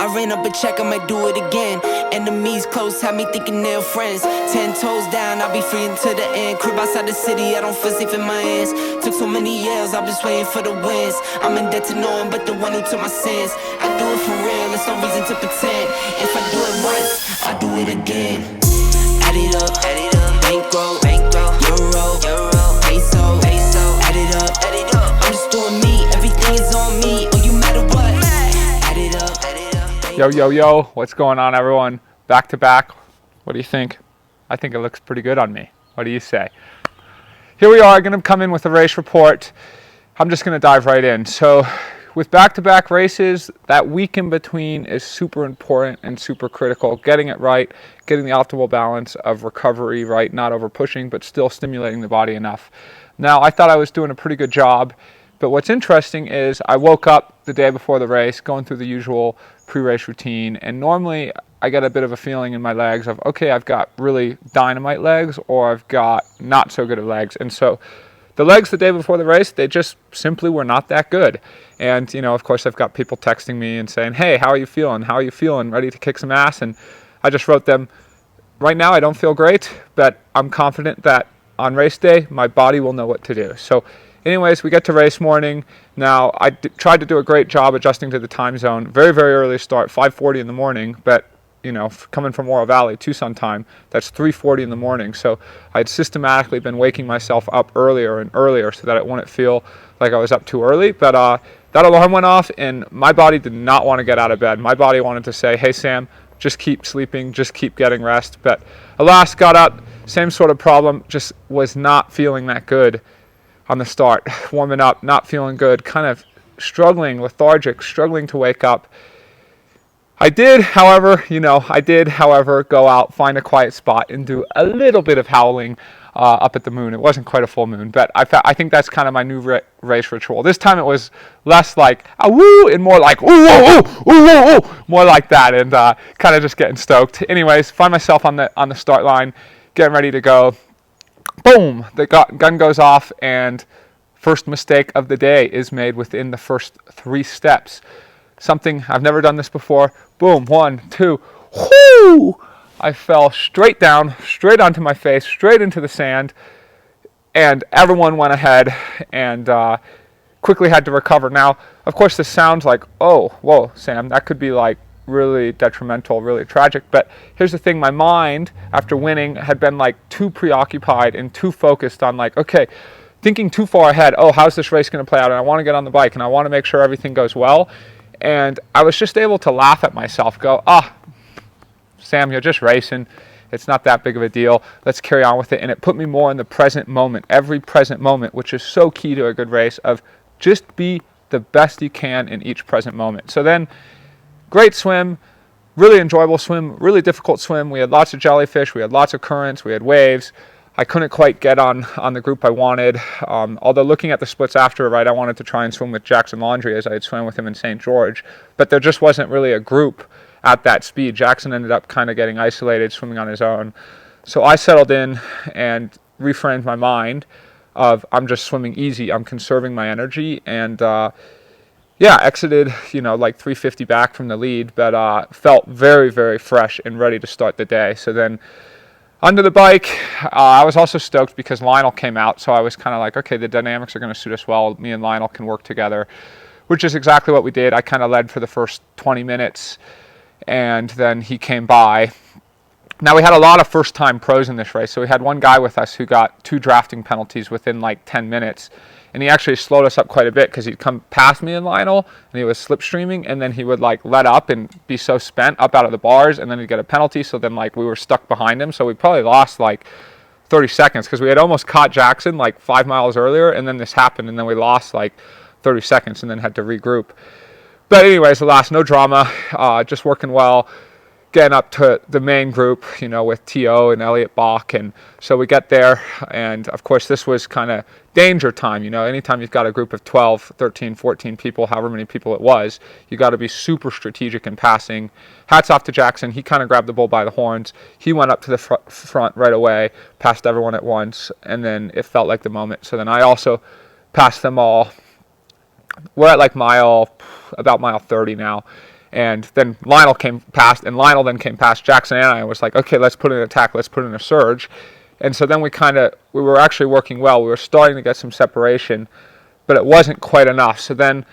I ran up a check, I might do it again. Enemies close, have me thinking they're friends. 10 toes down, I'll be free until the end. Crib outside the city, I don't feel safe in my hands. Took so many years, I'm just waiting for the wins. I'm in debt to no one but the one who took my sins. I do it for real, there's no reason to pretend. If I do it once, I'll do it again. Add it up, bankroll, euro, peso, add it up, I'm just doing me, everything is on me, oh you matter what, add it up. Yo, what's going on, everyone? Back to back. What do you think? I think it looks pretty good on me. What do you say? Here we are, going to come in with a race report. I'm just going to dive right in. So with back-to-back races, that week in between is super important and super critical. Getting it right, getting the optimal balance of recovery right, not over pushing, but still stimulating the body enough. Now, I thought I was doing a pretty good job, but what's interesting is I woke up the day before the race, going through the usual pre-race routine, and normally I get a bit of a feeling in my legs of, okay, I've got really dynamite legs, or I've got not so good at legs. And so the legs the day before the race, they just simply were not that good. And, of course, I've got people texting me and saying, hey, how are you feeling? How are you feeling? Ready to kick some ass? And I just wrote them, right now I don't feel great, but I'm confident that on race day, my body will know what to do. So anyways, we get to race morning. Now, I tried to do a great job adjusting to the time zone. Very, very early start, 5:40 in the morning, but coming from Oro Valley, Tucson time, that's 3:40 in the morning. So I had systematically been waking myself up earlier and earlier so that it wouldn't feel like I was up too early. But that alarm went off, and my body did not want to get out of bed. My body wanted to say, hey, Sam, just keep sleeping, just keep getting rest. But alas, got up, same sort of problem, just was not feeling that good on the start. Warming up, not feeling good, kind of struggling, lethargic, struggling to wake up. I did, however, go out, find a quiet spot, and do a little bit of howling up at the moon. It wasn't quite a full moon, but I think that's kind of my new race ritual. This time it was less like ah woo and more like ooh ooh ooh ooh ooh, more like that, and kind of just getting stoked. Anyways, find myself on the start line, getting ready to go. Boom! The gun goes off, and first mistake of the day is made within the first 3 steps. Something I've never done this before. Boom, 1, 2, whoo! I fell straight down, straight onto my face, straight into the sand, and everyone went ahead and quickly had to recover. Now, of course, this sounds like, oh, whoa, Sam, that could be like really detrimental, really tragic, but here's the thing, my mind, after winning, had been like too preoccupied and too focused on like, okay, thinking too far ahead, oh, how's this race going to play out, and I want to get on the bike, and I want to make sure everything goes well. And I was just able to laugh at myself, go, Sam, you're just racing. It's not that big of a deal. Let's carry on with it. And it put me more in the present moment, every present moment, which is so key to a good race, of just be the best you can in each present moment. So then, great swim, really enjoyable swim, really difficult swim. We had lots of jellyfish, we had lots of currents, we had waves. I couldn't quite get on the group I wanted, although looking at the splits after, right, I wanted to try and swim with Jackson Laundrie as I had swam with him in St. George, but there just wasn't really a group at that speed. Jackson ended up kind of getting isolated, swimming on his own. So I settled in and reframed my mind of I'm just swimming easy, I'm conserving my energy, and exited, like 350 back from the lead, but felt very, very fresh and ready to start the day. So then onto the bike, I was also stoked because Lionel came out, so I was kind of like, okay, the dynamics are going to suit us well. Me and Lionel can work together, which is exactly what we did. I kind of led for the first 20 minutes, and then he came by. Now, we had a lot of first-time pros in this race, so we had one guy with us who got 2 drafting penalties within like 10 minutes, and he actually slowed us up quite a bit because he'd come past me and Lionel, and he was slipstreaming, and then he would like let up and be so spent up out of the bars, and then he'd get a penalty, so then like we were stuck behind him, so we probably lost like 30 seconds because we had almost caught Jackson like 5 miles earlier, and then this happened, and then we lost like 30 seconds and then had to regroup. But anyways, alas, no drama, just working well. Getting up to the main group, with T.O. and Elliot Bach. And so we get there, and of course this was kind of danger time. Anytime you've got a group of 12, 13, 14 people, however many people it was, you got to be super strategic in passing. Hats off to Jackson. He kind of grabbed the bull by the horns. He went up to the front right away, passed everyone at once, and then it felt like the moment. So then I also passed them all. We're at like about mile 30 now. And then Lionel came past, and Lionel then came past Jackson and I was like, okay, let's put in an attack, let's put in a surge. And so then we were actually working well. We were starting to get some separation, but it wasn't quite enough. So then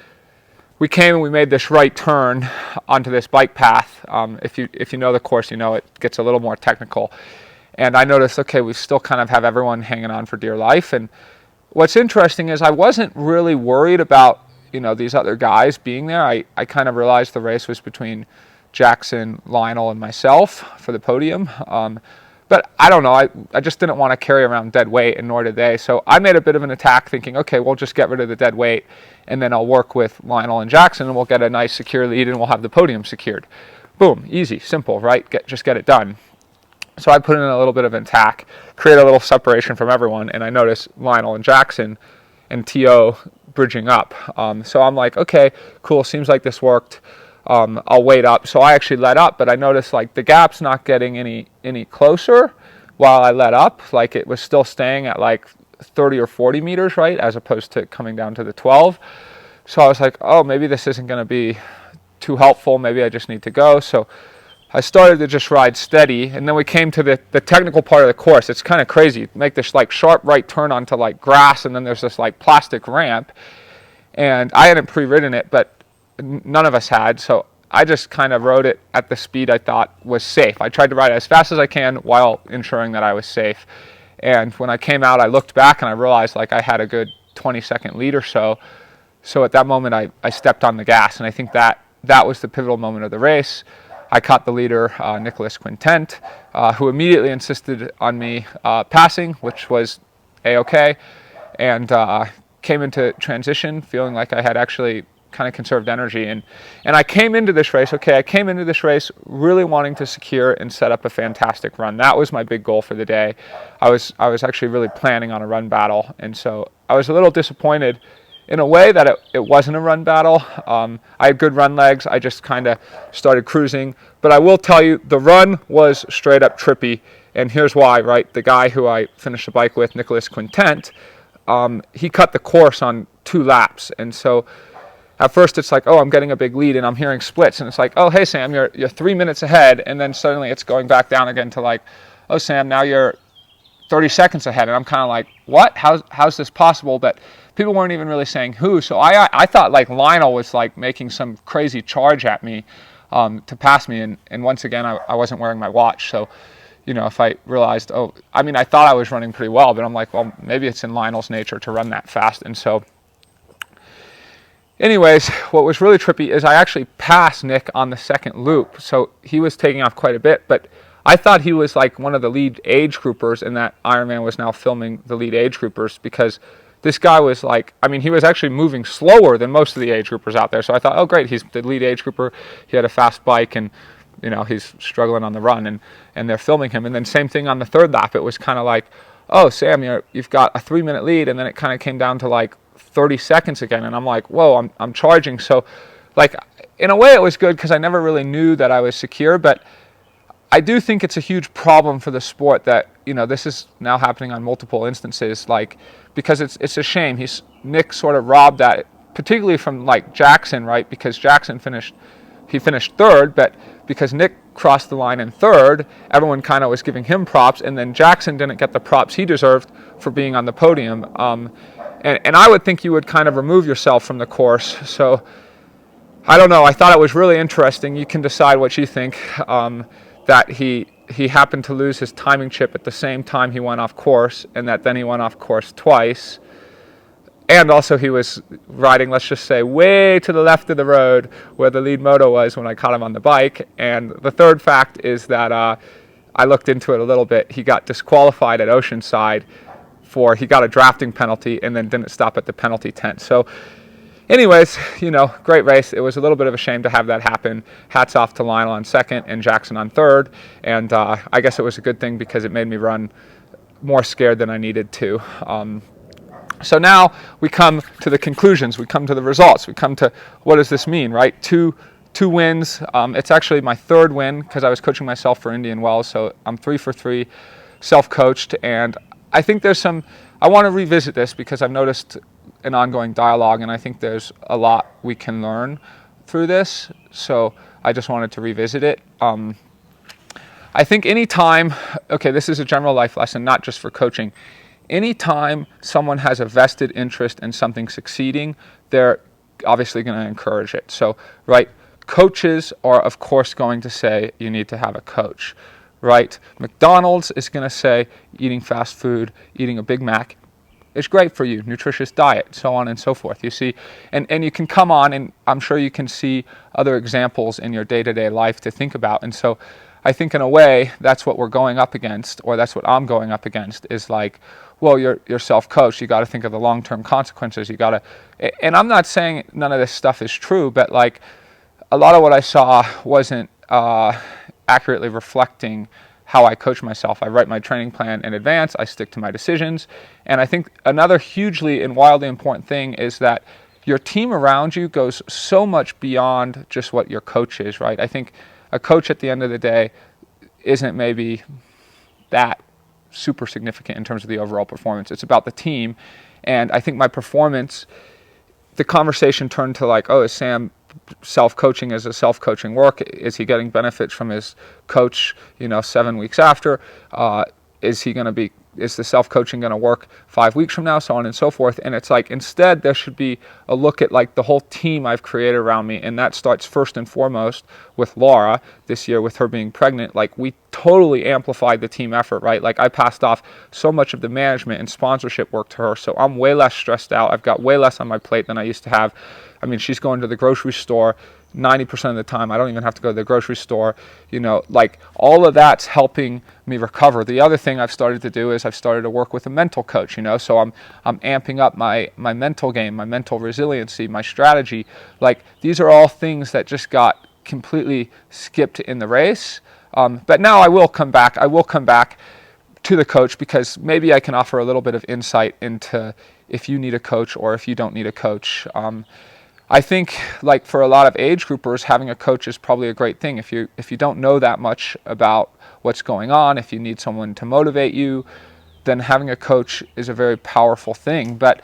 we came and we made this right turn onto this bike path. If you know the course, you know it gets a little more technical. And I noticed, okay, we still kind of have everyone hanging on for dear life. And what's interesting is I wasn't really worried about, these other guys being there. I kind of realized the race was between Jackson, Lionel, and myself for the podium. But I don't know, I just didn't want to carry around dead weight, and nor did they. So I made a bit of an attack thinking, okay, we'll just get rid of the dead weight, and then I'll work with Lionel and Jackson, and we'll get a nice secure lead, and we'll have the podium secured. Boom, easy, simple, right? Just get it done. So I put in a little bit of an attack, create a little separation from everyone, and I noticed Lionel and Jackson and T.O. bridging up. So I'm like, okay, cool, seems like this worked. I'll wait up. So I actually let up, but I noticed like the gap's not getting any closer while I let up. Like it was still staying at like 30 or 40 meters, right, as opposed to coming down to the 12. So I was like, oh, maybe this isn't going to be too helpful. Maybe I just need to go. So I started to just ride steady, and then we came to the technical part of the course. It's kind of crazy. Make this like sharp right turn onto like grass, and then there's this like plastic ramp. And I hadn't pre-ridden it, but none of us had, so I just kind of rode it at the speed I thought was safe. I tried to ride it as fast as I can while ensuring that I was safe. And when I came out, I looked back and I realized like I had a good 20-second lead or so. So at that moment, I stepped on the gas, and I think that was the pivotal moment of the race. I caught the leader, Nicholas Quintent, who immediately insisted on me passing, which was A-okay, and came into transition feeling like I had actually kind of conserved energy. And I came into this race, really wanting to secure and set up a fantastic run. That was my big goal for the day. I was actually really planning on a run battle, and so I was a little disappointed in a way that it wasn't a run battle. I had good run legs. I just kind of started cruising. But I will tell you, the run was straight up trippy, and here's why, right? The guy who I finished the bike with, Nicholas Quintent, he cut the course on 2 laps, and so at first it's like, oh, I'm getting a big lead, and I'm hearing splits, and it's like, oh, hey, Sam, you're 3 minutes ahead, and then suddenly it's going back down again to like, oh, Sam, now you're 30 seconds ahead, and I'm kind of like, what? How's this possible? But people weren't even really saying who, so I thought like Lionel was like making some crazy charge at me to pass me, and once again, I wasn't wearing my watch, so if I realized, I thought I was running pretty well, but I'm like, well, maybe it's in Lionel's nature to run that fast, and so anyways, what was really trippy is I actually passed Nick on the second loop. So he was taking off quite a bit, but I thought he was like one of the lead age groupers, and that Ironman was now filming the lead age groupers, because this guy was like, he was actually moving slower than most of the age groupers out there. So I thought, oh great, he's the lead age grouper. He had a fast bike, and he's struggling on the run, and they're filming him. And then same thing on the third lap. It was kind of like, oh, Sam, you've got a 3-minute lead, and then it kind of came down to like 30 seconds again, and I'm like, whoa, I'm charging. So like in a way it was good, because I never really knew that I was secure, but I do think it's a huge problem for the sport that this is now happening on multiple instances, like, because it's a shame. Nick sort of robbed that, particularly from like Jackson, right? Because Jackson finished third, but because Nick crossed the line in third, everyone kind of was giving him props, and then Jackson didn't get the props he deserved for being on the podium. And I would think you would kind of remove yourself from the course. So I don't know. I thought it was really interesting. You can decide what you think. That he happened to lose his timing chip at the same time he went off course, and that then he went off course twice. And also he was riding, let's just say, way to the left of the road where the lead moto was when I caught him on the bike. And the third fact is that I looked into it a little bit. He got disqualified at Oceanside he got a drafting penalty, and then didn't stop at the penalty tent. So anyways, great race. It was a little bit of a shame to have that happen. Hats off to Lionel on second and Jackson on third. And I guess it was a good thing, because it made me run more scared than I needed to. So now we come to the conclusions. We come to the results. We come to, what does this mean, right? Two wins. It's actually my third win, because I was coaching myself for Indian Wells. So I'm 3 for 3 self-coached. And I think I want to revisit this, because I've noticed an ongoing dialogue, and I think there's a lot we can learn through this. So I just wanted to revisit it. I think anytime, okay, this is a general life lesson, not just for coaching. Anytime someone has a vested interest in something succeeding, they're obviously going to encourage it. So, right, coaches are, of course, going to say you need to have a coach, right? McDonald's is going to say eating fast food, eating a Big Mac is great for you, nutritious diet, so on and so forth. You see, and you can come on, and I'm sure you can see other examples in your day-to-day life to think about. And so I think in a way that's what we're going up against, or that's what I'm going up against, is like, well, you're self-coached, you got to think of the long-term consequences, you got to, and I'm not saying none of this stuff is true, but like a lot of what I saw wasn't accurately reflecting how I coach myself. I write my training plan in advance, I stick to my decisions, and I think another hugely and wildly important thing is that your team around you goes so much beyond just what your coach is, right? I think a coach at the end of the day isn't maybe that super significant in terms of the overall performance. It's about the team, and I think my performance, the conversation turned to like, oh, is Sam self-coaching as a self-coaching work? Is he getting benefits from his coach, 7 weeks after? Is the self-coaching going to work 5 weeks from now, so on and so forth? And it's like, instead there should be a look at like the whole team I've created around me, and that starts first and foremost with Laura this year, with her being pregnant. Like, we totally amplified the team effort, right? Like, I passed off so much of the management and sponsorship work to her, so I'm way less stressed out. I've got way less on my plate than I used to have. I mean, she's going to the grocery store 90% of the time. I don't even have to go to the grocery store. Like, all of that's helping me recover. The other thing I've started to do is I've started to work with a mental coach, so I'm amping up my mental game, my mental resiliency, my strategy. Like, these are all things that just got completely skipped in the race. But now I will come back to the coach, because maybe I can offer a little bit of insight into if you need a coach or if you don't need a coach. I think, like, for a lot of age groupers, having a coach is probably a great thing. If you don't know that much about what's going on, if you need someone to motivate you, then having a coach is a very powerful thing. But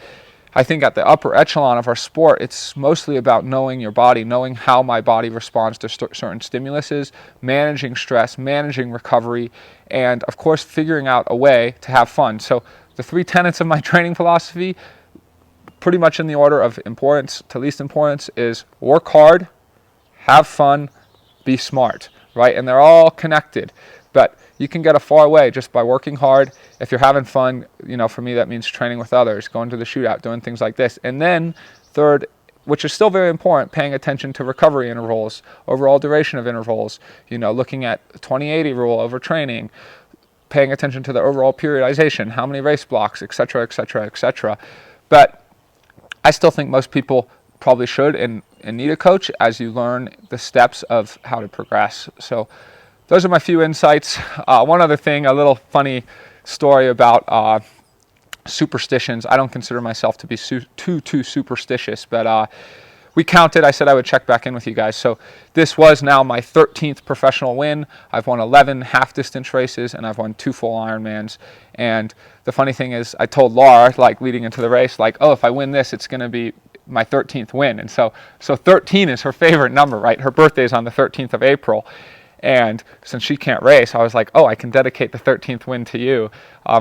I think at the upper echelon of our sport, it's mostly about knowing your body, knowing how my body responds to certain stimuluses, managing stress, managing recovery, and of course figuring out a way to have fun. So the 3 tenets of my training philosophy, pretty much in the order of importance to least importance, is work hard, have fun, be smart, right? And they're all connected, but you can get a far way just by working hard. If you're having fun, for me that means training with others, going to the shootout, doing things like this. And then third, which is still very important, paying attention to recovery intervals, overall duration of intervals, looking at 20-80 rule over training, paying attention to the overall periodization, how many race blocks, etc., etc., etc. But I still think most people probably should and need a coach as you learn the steps of how to progress. So those are my few insights. One other thing, a little funny story about superstitions. I don't consider myself to be too superstitious, but we counted. I said I would check back in with you guys. So this was now my 13th professional win. I've won 11 half-distance races, and I've won 2 full Ironmans. And the funny thing is, I told Laura, like, leading into the race, like, oh, if I win this, it's going to be my 13th win. And so 13 is her favorite number, right? Her birthday is on the 13th of April. And since she can't race, I was like, oh, I can dedicate the 13th win to you,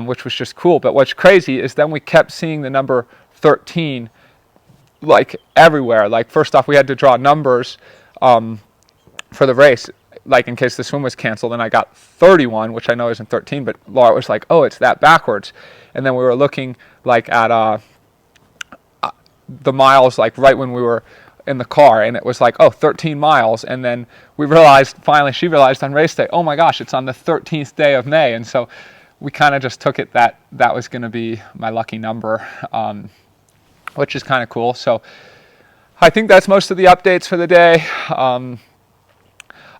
which was just cool. But what's crazy is then we kept seeing the number 13 like everywhere. Like, first off, we had to draw numbers for the race, like in case the swim was canceled, and I got 31, which I know isn't 13, but Laura was like, oh, it's that backwards. And then we were looking like at the miles, like right when we were in the car, and it was like, oh, 13 miles. And then we realized, finally she realized on race day, oh my gosh, it's on the 13th day of May. And so we kind of just took it that was going to be my lucky number, which is kind of cool. So I think that's most of the updates for the day.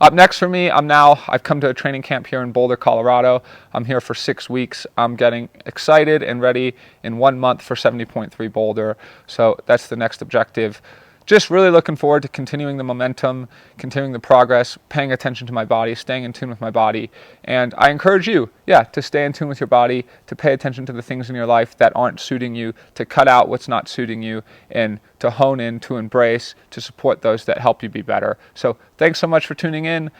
Up next for me, I've come to a training camp here in Boulder, Colorado. I'm here for 6 weeks. I'm getting excited and ready in 1 month for 70.3 Boulder. So that's the next objective. just really looking forward to continuing the momentum, continuing the progress, paying attention to my body, staying in tune with my body. And I encourage you, to stay in tune with your body, to pay attention to the things in your life that aren't suiting you, to cut out what's not suiting you, and to hone in, to embrace, to support those that help you be better. So thanks so much for tuning in.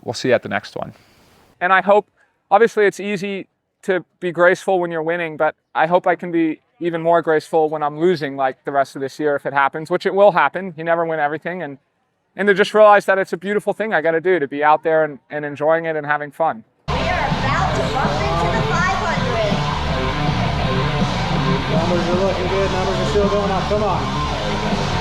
We'll see you at the next one. And I hope, obviously it's easy to be graceful when you're winning, but I hope I can be even more graceful when I'm losing, like the rest of this year if it happens, which it will happen. You never win everything. And to just realize that it's a beautiful thing I got to do, to be out there and enjoying it and having fun. We are about to bump into the 500. Numbers are looking good. Numbers are still going up. Come on.